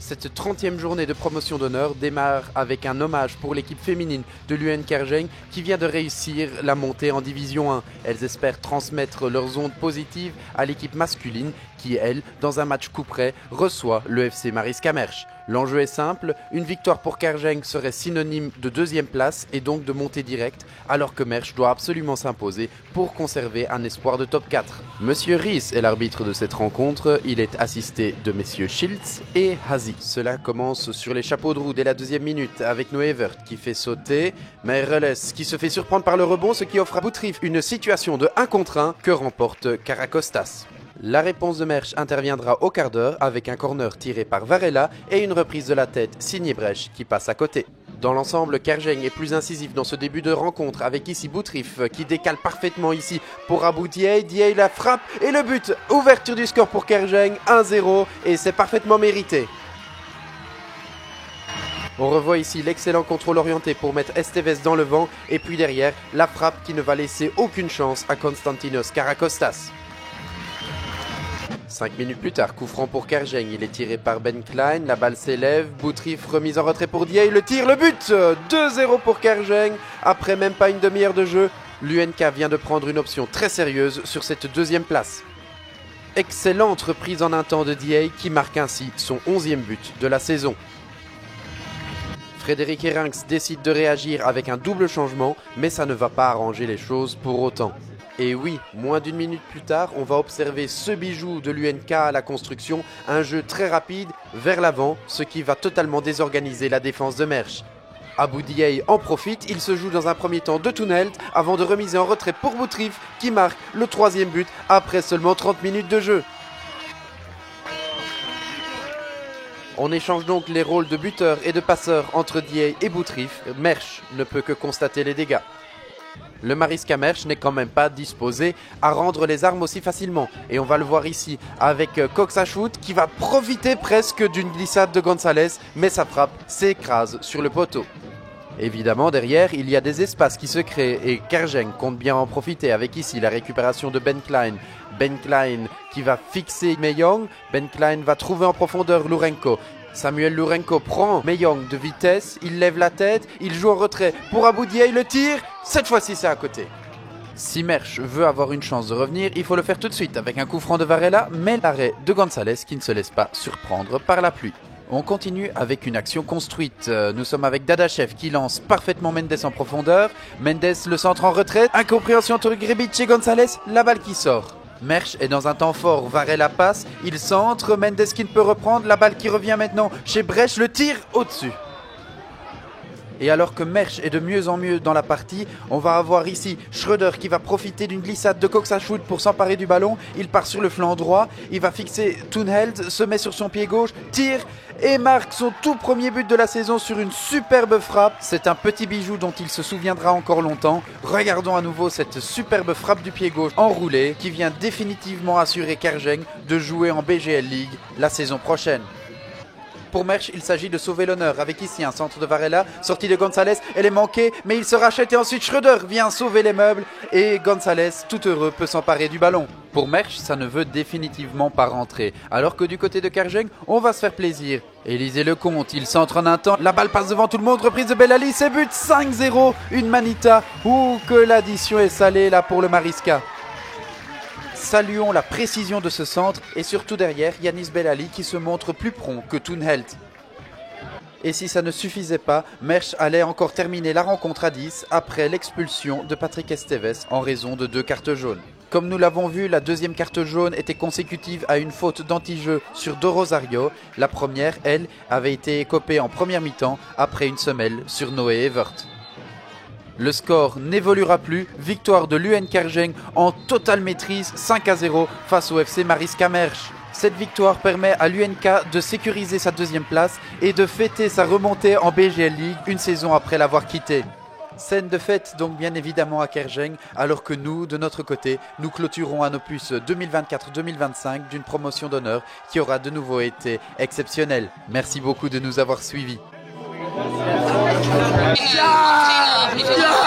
Cette 30e journée de promotion d'honneur démarre avec un hommage pour l'équipe féminine de l'UN Kergeng qui vient de réussir la montée en Division 1. Elles espèrent transmettre leurs ondes positives à l'équipe masculine qui, elle, dans un match coup-près, reçoit le FC Mariska Mersch. L'enjeu est simple, une victoire pour Kergeng serait synonyme de deuxième place et donc de montée directe, alors que Mersch doit absolument s'imposer pour conserver un espoir de top 4. Monsieur Ries est l'arbitre de cette rencontre, il est assisté de messieurs Schiltz et Hazy. Cela commence sur les chapeaux de roue dès la deuxième minute avec Noé Evert qui fait sauter, Meireles qui se fait surprendre par le rebond, ce qui offre à Boutrif une situation de 1 contre 1 que remporte Karrakostas. La réponse de Mersch interviendra au quart d'heure avec un corner tiré par Varela et une reprise de la tête signée Bresch qui passe à côté. Dans l'ensemble, Kergeng est plus incisif dans ce début de rencontre avec ici Boutrif qui décale parfaitement ici pour Abou Dieye. Dieye la frappe et le but. Ouverture du score pour Kergeng, 1-0 et c'est parfaitement mérité. On revoit ici l'excellent contrôle orienté pour mettre Esteves dans le vent et puis derrière la frappe qui ne va laisser aucune chance à Konstantinos Karrakostas. 5 minutes plus tard, coup franc pour Kergeng, il est tiré par Ben Klein, la balle s'élève, Boutrif remise en retrait pour Dieye, le tir, le but 2-0 pour Kergeng, après même pas une demi-heure de jeu, l'UNK vient de prendre une option très sérieuse sur cette deuxième place. Excellente reprise en un temps de Dieye qui marque ainsi son 11e but de la saison. Frédéric Herinx décide de réagir avec un double changement, mais ça ne va pas arranger les choses pour autant. Et oui, moins d'une minute plus tard, on va observer ce bijou de l'UNK à la construction, un jeu très rapide vers l'avant, ce qui va totalement désorganiser la défense de Mersch. Abou Dieye en profite, il se joue dans un premier temps de Toenhelt avant de remiser en retrait pour Boutrif qui marque le 3e but après seulement 30 minutes de jeu. On échange donc les rôles de buteur et de passeur entre Dieye et Boutrif. Mersch ne peut que constater les dégâts. Le Mariska Mersch n'est quand même pas disposé à rendre les armes aussi facilement. Et on va le voir ici avec Coxachut qui va profiter presque d'une glissade de Gonzalez, mais sa frappe s'écrase sur le poteau. Évidemment, derrière, il y a des espaces qui se créent et Kergeng compte bien en profiter avec ici la récupération de Ben Klein. Ben Klein qui va fixer Meyong. Ben Klein va trouver en profondeur Lourenko. Samuel Lourenko prend Meyong de vitesse, il lève la tête, il joue en retrait pour Abou Dieye, le tir, cette fois-ci c'est à côté. Si Mersch veut avoir une chance de revenir, il faut le faire tout de suite avec un coup franc de Varela, mais l'arrêt de Gonzalez qui ne se laisse pas surprendre par la pluie. On continue avec une action construite. Nous sommes avec Dadachev qui lance parfaitement Mendes en profondeur. Mendes le centre en retrait. Incompréhension entre Grebic et Gonzalez. La balle qui sort. Mersch est dans un temps fort. Varela passe. Il centre. Mendes qui ne peut reprendre. La balle qui revient maintenant chez Bresch. Le tir au-dessus. Et alors que Mersch est de mieux en mieux dans la partie, on va avoir ici Schröder qui va profiter d'une glissade de Coxachut pour s'emparer du ballon. Il part sur le flanc droit, il va fixer Toenhelt, se met sur son pied gauche, tire et marque son tout premier but de la saison sur une superbe frappe. C'est un petit bijou dont il se souviendra encore longtemps. Regardons à nouveau cette superbe frappe du pied gauche enroulée qui vient définitivement assurer Kergeng de jouer en BGL League la saison prochaine. Pour Mersch, il s'agit de sauver l'honneur avec ici un centre de Varela, sortie de Gonzalez, elle est manquée, mais il se rachète et ensuite Schröder vient sauver les meubles et Gonzalez, tout heureux, peut s'emparer du ballon. Pour Mersch, ça ne veut définitivement pas rentrer, alors que du côté de Kergeng, on va se faire plaisir. Élisée Lecomte, il centre en un temps, la balle passe devant tout le monde, reprise de Bellali, c'est but, 5-0, une manita, ouh que l'addition est salée là pour le Mariska. Saluons la précision de ce centre et surtout derrière Yanis Bellali qui se montre plus prompt que Toenhelt. Et si ça ne suffisait pas, Mersch allait encore terminer la rencontre à 10 après l'expulsion de Patrick Esteves en raison de 2 cartes jaunes. Comme nous l'avons vu, la deuxième carte jaune était consécutive à une faute d'anti-jeu sur Do Rosario. La première, elle, avait été écopée en première mi-temps après une semelle sur Noé Evert. Le score n'évoluera plus, victoire de l'UN Kergeng en totale maîtrise 5-0 face au FC Mariska Mersch. Cette victoire permet à l'UNK de sécuriser sa deuxième place et de fêter sa remontée en BGL League une saison après l'avoir quitté. Scène de fête donc bien évidemment à Kergeng, alors que nous, de notre côté, nous clôturons un opus 2024-2025 d'une promotion d'honneur qui aura de nouveau été exceptionnelle. Merci beaucoup de nous avoir suivis. Yeah!